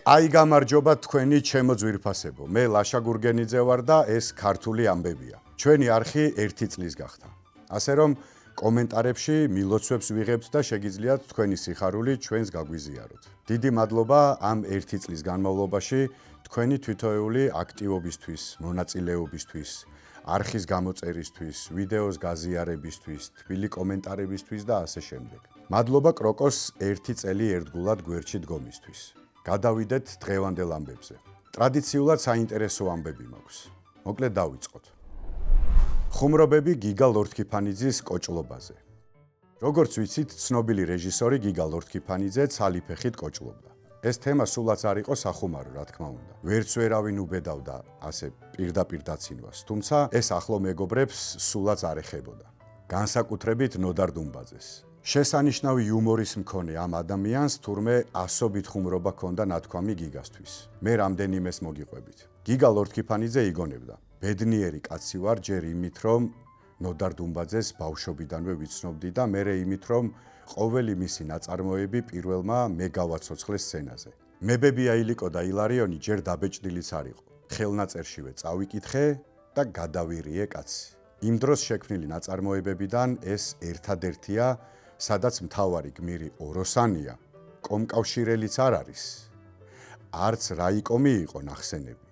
კაი გამარჯობა თქვენი ჩემო ძვირფასებო. მე ლაშა გურგენიძე ვარ და ეს ქართული ამბებია. ჩვენი არხი 1 წლის გახდა. ასე რომ კომენტარებში მილოცვებს ვიღებთ და შეგიძლიათ თქვენი სიხარული ჩვენს გაგვიზიაროთ. დიდი მადლობა ამ 1 წლის განმავლობაში თქვენი თვითოეული აქტივობისთვის, მონაწილეობისთვის, არხის გამოწერისთვის, ვიდეოს გაზიარებისთვის, თბილი კომენტარებისთვის და ასე შემდეგ. მადლობა კროკოს 1 წელი ერთგულად გვერდში დგომისთვის. გადავიდეთ დღევანდელ ამბებზე. ტრადიციულად საინტერესო ამბები მაქვს. მოკლედ დავიწყოთ. ხუმრობები გიგა ლორთქიფანიძის კოჭლობაზე. როგორც ვიცით, ცნობილი რეჟისორი გიგა ლორთქიფანიძე ცალი ფეხით კოჭლობდა. ეს თემა სულაც არ იყო სახუმარო, რა თქმა უნდა. ვერც ვერავინ უბედავდა ასე პირდაპირ დაცინვას, თუმცა ეს ახლო მეგობრებს სულაც არ ეხებოდა. განსაკუთრებით ნოდარ დუმბაძეს. შესანიშნავი იუმორის მქონე ამ ადამიანს თურმე ასობით ხუმრობა ჰქონდა ნათქვამი გიგასთვის. მე რამდენიმეს მოგიყვებით. გიგა ლორთქიფანიძე იგონებდა. ბედნიერი კაცი ვარ ჯერ იმით, რომ ნოდარ დუმბაძეს ბავშვობიდანვე ვიცნობდი და მერე იმით, რომ ყოველი მისი ნაწარმოები პირველმა მე გავაცოცხლე სცენაზე. მებებია ილიკო და ილარიონი ჯერ დაბეჭდილიც არ იყო. ხელნაწერშივე წავიკითხე და გადავირიე კაცი. იმ დროს შექმნილი ნაწარმოებებიდან ეს ერთადერთია, სადაც მთავარი გმირი ოროსანია, კომკავშირელიც არ არის. არც რაიკომი იყო ნახსენები,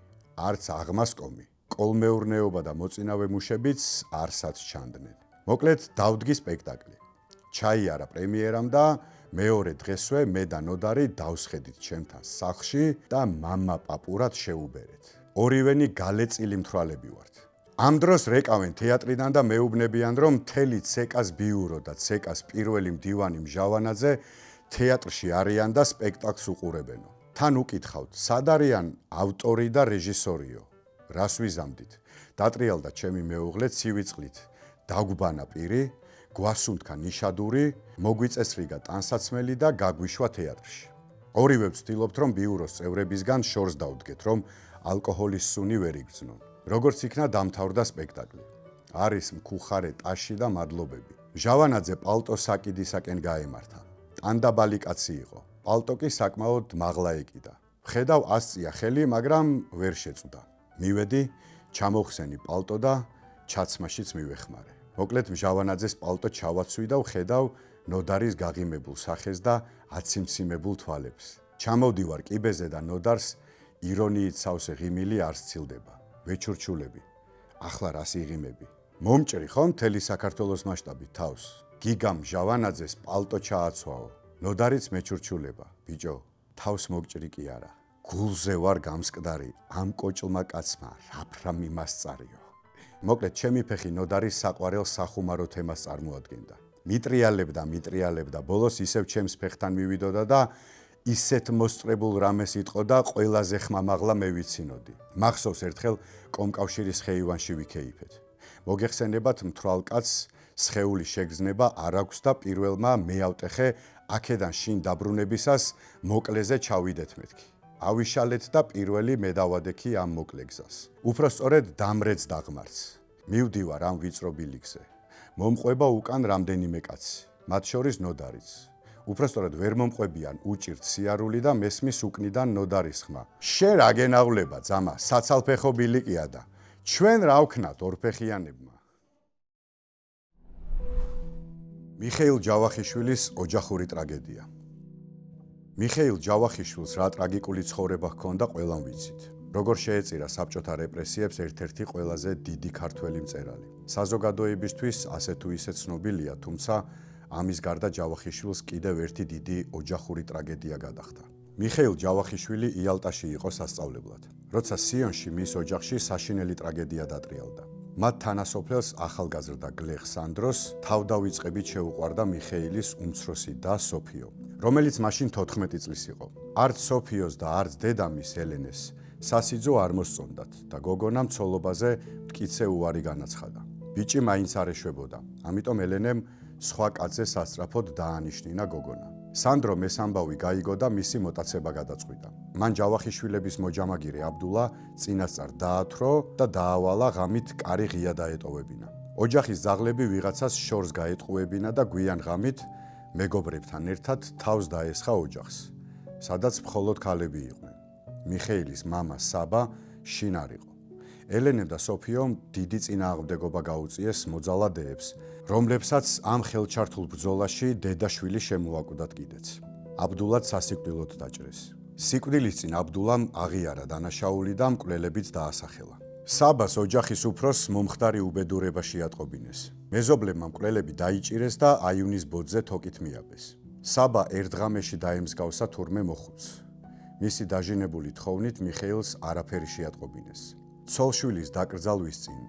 არც აღმასკომი, კოლმეურნეობა და მოწინავე მუშებიც არსად ჩანდნენ. მოკლედ დავდგი სპექტაკლი. ჩაიარა პრემიერამ და მეორე დღესვე მე და ნოდარი დავსხედით ჩემთან სახლში და მამა პაპურად შეუბერეთ. ორივენი გალეწილი მთვრალები ვართ. ამ დროს რეკავენ თეატრიდან და მეუბნებიან, რომ მთელი ცეკას ბიურო და ცეკას პირველი მდივანი მჟავანაძე თეატრში არიან და სპექტაკლს უყურებენო. თან უკითხავთ, სად არიან ავტორი და რეჟისორიო? რას ვიზამდით? დატრიალდა ჩემი მეუღლე ცივი წყლით. დაგვბანა პირი, გვასუნთქა ნიშადური, მოგვიწესრიგა ტანსაცმელი და გაგვიშვა თეატრში. ორივე ვცდილობთ, რომ ბიუროს წევრებისგან შორს დავდგეთ, რომ ალკოჰოლის სუნი ვერ იგრძნონ. როგორც იქნა დამთავრდა სპექტაკლი. არის მქუხარე ტაში და მადლობები. მჟავანაძე პალტო საკიდისაკენ გაემართა. ტანდაბალი კაცი იყო. პალტო კი საკმაოდ მაღლა ეკიდა. ხედავ ასწია ხელი, მაგრამ ვერ შეწვდა. მივედი, ჩამოვხსენი პალტო და ჩაცმაშიც მივეხმარე. მოკლედ მჟავანაძეს პალტო ჩავაცვი და ვხედავ ნოდარის გაღიმებულ სახეს და აციმციმებულ თვალებს. ჩამოვდივარ კიბეზე და ნოდარს ირონიით სავსე ღიმილი არ სცილდება. ვეჩურჩულები. ახლა რას იღიმები? მომჭრი ხომ მთელი საქართველოს მასშტაბით თავს? გიგამ მჟავანაძეს პალტო ჩააცვაო. ნოდარიც მეჩურჩულება. ბიჭო, თავს მოგჭრი კი არა. გულზე ვარ გამსკდარი ამ კოჭლმა კაცმა, რაფრა მიმასწარიო. მოკლედ, ჩემი ფეხი ნოდარის საყვარელ სახუმარო თემას წარმოადგენდა. მიტრიალებდა, ბოლოს ისევ ჩემს ფეხთან მივიდოდა და ისეთ მოსწრებულ რამეს იტყოდა, ყველაზე ხმამაღლა მე ვიცინოდი. მახსოვს ერთხელ კომკავშირის ხეივანში ვიქეიფეთ. მოგეხსენებათ მთვრალ კაცს სხეულის შეგრძნება არ აქვს და პირველმა მე ავტეხე აქედან შინ დაბრუნებისას მოკლეზე ჩავიდეთ მეთქი. ავიშალეთ და პირველი მე დავადექი ამ მოკლე გზას. უпростоრედ დამრეც დაღმართს. მივდივარ ამ ვიწრო ბილიკზე. მომყვება უკან რამდენიმე კაცი, მათ შორის ნოდარიც. უпростоრედ ვერ მომყვებიან უჭირთ სიარული და მესმის უკნიდან ნოდარის ხმა. შენ რა გენაღვლება ძამა, საცალფეხო ბილიკია და ჩვენ რა ვქნათ ორფეხიანებმა. მიხეილ ჯავახიშვილის ოჯახური ტრაგედია. მიხეილ ჯავახიშვილს რა ტრაგიკული ცხოვრება ჰქონდა ყველამ ვიცით. როგორ შეეწირა საბჭოთა რეპრესიებს ერთ-ერთი ყველაზე დიდი ქართველი მწერალი. საზოგადოებისთვის ასე თუ ისე ცნობილია, თუმცა ამის გარდა ჯავახიშვილს კიდევ ერთი დიდი ოჯახური ტრაგედია გადახდა. მიხეილ ჯავახიშვილი იალტაში იყო სასწავლებლად. როცა სიონში მის ოჯახში საშინელი ტრაგედია დატრიალდა. მათ თანასოფლელს ახალგაზრდა გლეხ სანდროს თავდავიწყებით შეუყვარდა მიხეილის უმცროსი და სოფიო, რომელიც მაშინ 14 წლის იყო. არც სოფიოს და არც დედამის ელენეს სასიძო არ მოსწონდათ და გოგონამ ცოლობაზე მტკიცე უარი განაცხადა. ბიჭი მაინც არ ეშვებოდა, ამიტომ ელენემ სხვა კაცზე სასწრაფოდ დაანიშნინა გოგონა. სანდრო მესამბავი გაიგო და მისი მოტაცება გადაწყვიტა. მან ჯავახიშვილების მოჯამაგირე აბდულა წინასწარ დაათრო და დაავალა ღამით კარი ღია დაეტოვებინა. ოჯახის ძაღლები ვიღაცას შორს გაეტყუებინა და გვიან ღამით მეგობრებთან ერთად თავს დაესხა ოჯახს, სადაც მხოლოდ ქალები იყვნენ. მიხეილის მამა საბა შინ არ იყო. ელენემ და სოფიომ დიდი წინააღმდეგობა გაუწიეს მოძალადეებს, რომლებსაც ამ ხელჩართულ ბრძოლაში დედაშვილი შემოაკვდათ კიდეც. აბდულად სასიკვდილოდ დაჭრეს. სიკვდილის წინ აბდულამ აღიარა დანაშაული და მკვლელებიც დაასახელა. საბას ოჯახის უფროსს მომხდარი უბედურება შეატყობინეს. მეზობლებმა მკვლელები დაიჭირეს და აიუნის ბოძზე თოკით მიაბეს. საბა ერთღამეში დაემსგავსა თურმე მოხუცს. მისი დაჟინებული თხოვნით მიხეილს არაფერი შეატყობინეს. ცოლშვილის დაკრძალვის წინ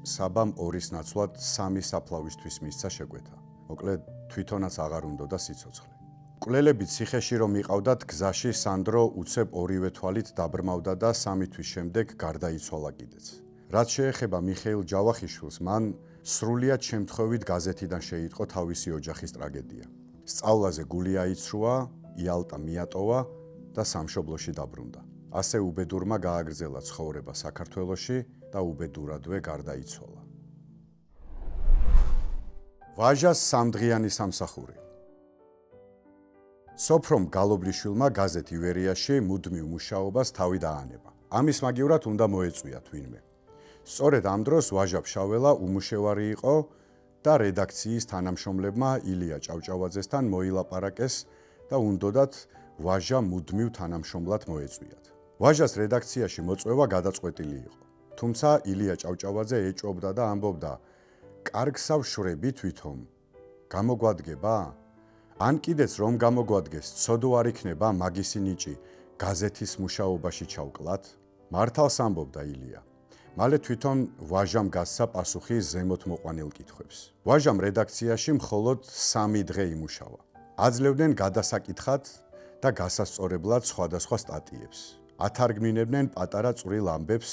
საბამ ორის ნაცვლად 3 საფლავისთვის მისცა შეკვეთა. მოკლედ თვითონაც აღარ უნდოდა სიცოცხლე. მკვლელები ციხეში რომ იყავდათ გზაში სანდრო უცებ ორივე თვალით დაბრმავდა და 3 თვის შემდეგ გარდაიცვალა კიდეც. რაც შეეხება მიხეილ ჯავახიშვილს, მან სრულიად შემთხვევით გაზეთიდან შეიტყო თავისი ოჯახის ტრაგედია. სწავლაზე გული აიცრუა, იალტა მიატოვა და სამშობლოში დაბრუნდა. ასე უბედურმა გააგრძელა ცხოვრება საქართველოში და უბედურადვე გარდაიცვალა. ვაჟას სამდღიანი სამსახური. სოფრომ გალობლიშვილმა გაზეთ ივერიაში მუდმივ მუშაობას თავი დაანება. ამის მაგივრად უნდა მოეწვია თვინმე. სწორედ ამ დროს ვაჟა ფშაველა უმუშევარი იყო და რედაქციის თანამშრომლებმა ილია ჭავჭავაძესთან მოილაპარაკეს და უნდოდათ ვაჟა მუდმივ თანამშრომლად მოეწვიათ. ვაჟას რედაქციაში მოწვევა გადაწყვეტილი იყო. თუმცა ილია ჭავჭავაძე ეჭვობდა და ამბობდა: "კარგსა ვშვრები თვითონ. გამოგვადგება? ან კიდეც რომ გამოგვადგეს, ცოდო არ იქნება მაგისი ნიჭი გაზეთის მუშაობაში ჩავკლათ?" მართალს ამბობდა ილია. მალე თვითონ ვაჟამ გასცა პასუხი ზემოთ მოყვანილ კითხვებს. ვაჟამ რედაქციაში მხოლოდ 3 დღე იმუშავა. აძლევდნენ გადასაკითხად და გასასწორებლად სხვადასხვა სტატიებს. ათარგმნინებდნენ პატარა წვრილ ამბებს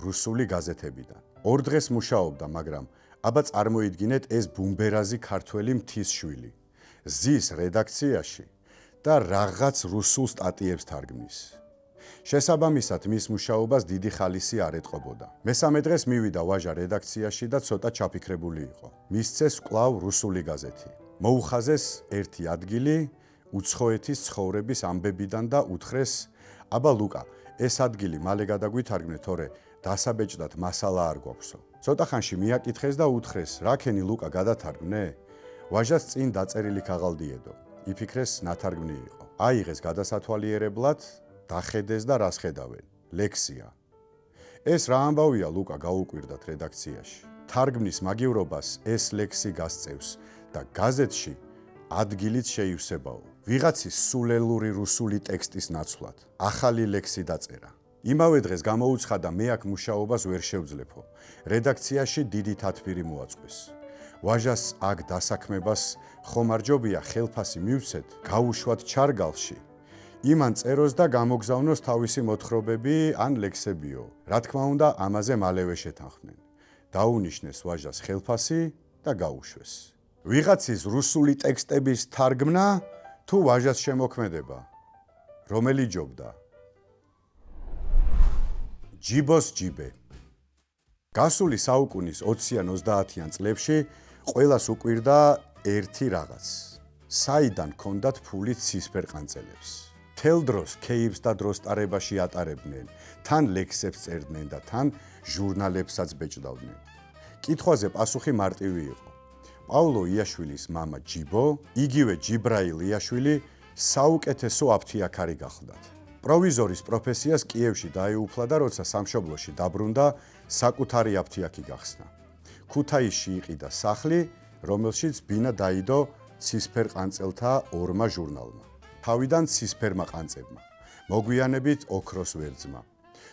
რუსული გაზეთებიდან. 2 დღეს მუშაობდა, მაგრამ აბა წარმოიდგინეთ ეს ბუმბერაზი ქართველი მთის შვილი. ზის რედაქციაში და რაღაც რუსულ სტატიებს თარგმნის. შესაბამისად მის მუშაობას დიდი ხალისი არ ეტყობოდა. მესამე დღეს მივიდა ვაჟა რედაქციაში და ცოტა ჩაფიქრებული იყო. მისცეს კვლავ რუსული გაზეთი. მოუხაზეს ერთი ადგილი უცხოეთის ცხოვრების ამბებიდან და უთხრეს: "აბა ლუკა, ეს ადგილი მალე გადაგვითარგმნე, თორე დასაბეჭდად მასალა არ გვაქვსო." ცოტა ხანში მიაკითხეს და უთხრეს: "რაკენი ლუკა გადათარგმნე?" ვაჟას წინ დაწერილი ქაღალდიედო. იფიქრეს ნათარგმნი იყო. აიღეს გადასათვალიერებლად, დახედეს და რას ხედავენ? ლექსია. ეს რა ამბავია ლუკა, გაუკვირდათ რედაქციაში. თარგმნის მაგივრობას ეს ლექსი გასწევს და გაზეთში ადგილით შეივსებაო. ვიღაცის სულელური რუსული ტექსტის ნაცვლად. ახალი ლექსი დაწერა. იმავე დღეს გამოუცხადა მე აქ მუშაობას ვერ შევძლებო. რედაქციაში დიდი თათბირი მოაწყვეს. ვაჟას აქ დასაქმებას ხომარჯობია ხელფასი მივცეთ, გაუშვათ ჩარგალში. იმან წეროს და გამოგზავნოს თავისი მოთხრობები ან ლექსებიო. რა თქმა უნდა, ამაზე მალევე შეთანხმდნენ. დაუნიშნეს ვაჟას ხელფასი და გაუშვეს. ვიღაცის რუსული ტექსტების თარგმნა თუ ვაჟას შემოქმედება? რომელი ჯობდა? ჯიბოს ჯიბე. გასული საუკუნის 20-ან 30-ან წლებში ყველას უყვირდა ერთი რაღაც. საიდან ჰქონდათ ფული ცისფერყანწელებს. თელ დროს ქეიფს და დროსტარებაში ატარებდნენ, თან ლექსებს წერდნენ და თან ჟურნალებსაც ბეჭდავდნენ. კითხვაზე პასუხი მარტივი იყო. პაულო იაშვილის მამა ჯიბო, იგივე ჯიბრაილ იაშვილი საუკეთესო აფთიაქარი გახლდათ. პროვიზორის პროფესიას კიევში დაეუფლა და როცა სამშობლოში დაბრუნდა, საკუთარი აფთიაქი გახსნა. ქუთაისში იყიდა სახლი, რომელშიც ბინა დაიდო ცისფერყანწელთა 2 ჟურნალმა. თავიდან ცისფერმა ყანწებმა, მოგვიანებით ოქროს ვერძმა.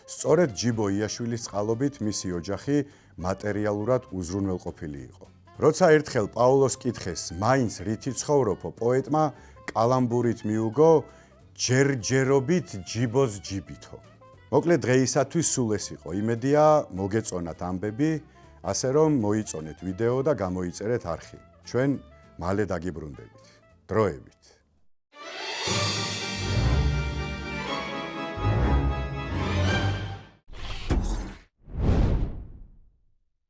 სწორედ ჯიბო იაშვილის წყალობით მისი ოჯახი მატერიალურად უზრუნველყოფილი იყო. როცა ერთხელ პაულოს კითხეს, მაინც რითი ცხოვრობო, პოეტმა კალამბურით მიუგო, ჯერჯერობით ჯიბოს ჯიბითო. მოკლედ დღეისათვის სულ ეს იყო. იმედია მოგეწონათ ამბები, ასე რომ მოიწონეთ ვიდეო და გამოიწერეთ არხი. ჩვენ მალე დაგიბრუნდებით. დროებით.